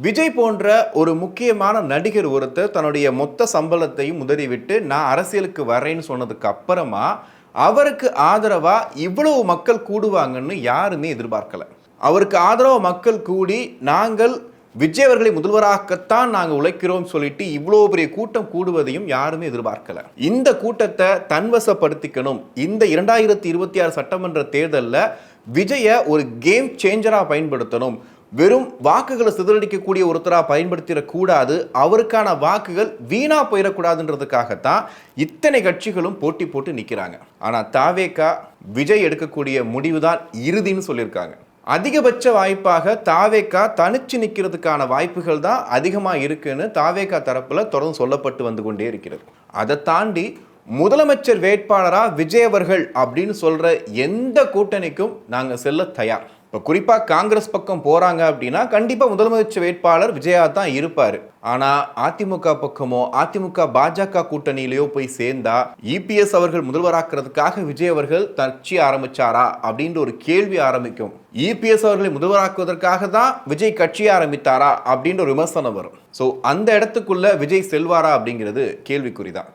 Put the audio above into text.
விஜய் போன்ற ஒரு முக்கியமான நடிகர் ஒருத்தர் தன்னுடைய மொத்த சம்பளத்தையும் உதறிவிட்டு நான் அரசியலுக்கு வரேன்னு சொன்னதுக்கு அப்புறமா அவருக்கு ஆதரவா இவ்வளவு மக்கள் கூடுவாங்கன்னு யாருமே எதிர்பார்க்கல. அவருக்கு ஆதரவா மக்கள் கூடி நாங்கள் விஜய் அவர்களை முதல்வராகத்தான் நாங்கள் உழைக்கிறோம் சொல்லிட்டு இவ்வளோ பெரிய கூட்டம் கூடுவதையும் யாருமே எதிர்பார்க்கல. இந்த கூட்டத்தை தன்வசப்படுத்திக்கணும். இந்த 2026 சட்டமன்ற தேர்தலில் விஜய ஒரு கேம் சேஞ்சரா பயன்படுத்தணும். வெறும் வாக்குகளை சிதறடிக்கக்கூடிய ஒருத்தரா பயன்படுத்திடக்கூடாது, அவருக்கான வாக்குகள் வீணா போயிடக்கூடாதுன்றதுக்காகத்தான் இத்தனை கட்சிகளும் போட்டி போட்டு நிற்கிறாங்க. ஆனா தாவேகா விஜய் எடுக்கக்கூடிய முடிவு தான் இறுதின்னு சொல்லியிருக்காங்க. அதிகபட்ச வாய்ப்பாக தாவேகா தனிச்சு நிற்கிறதுக்கான வாய்ப்புகள் தான் அதிகமாக இருக்குன்னு தாவேகா தரப்புல தொடர்ந்து சொல்லப்பட்டு வந்து கொண்டே இருக்கிறது. அதை தாண்டி முதலமைச்சர் வேட்பாளரா விஜய் அவர்கள் அப்படின்னு சொல்ற எந்த கூட்டணிக்கும் நாங்க செல்ல தயார். இப்போ குறிப்பாக காங்கிரஸ் பக்கம் போறாங்க அப்படின்னா கண்டிப்பாக முதலமைச்சர் வேட்பாளர் விஜயா தான் இருப்பார். ஆனால் அதிமுக பக்கமோ அதிமுக பாஜக கூட்டணியிலையோ போய் சேர்ந்தா இபிஎஸ் அவர்கள் முதல்வராக்குறதுக்காக விஜய் அவர்கள் கட்சி ஆரம்பிச்சாரா அப்படின்ற ஒரு கேள்வி ஆரம்பிக்கும். இபிஎஸ் அவர்களை முதல்வராக்குவதற்காக தான் விஜய் கட்சி ஆரம்பித்தாரா அப்படின்ற ஒரு விமர்சனம் வரும். ஸோ அந்த இடத்துக்குள்ள விஜய் செல்வாரா அப்படிங்கிறது கேள்விக்குறிதான்.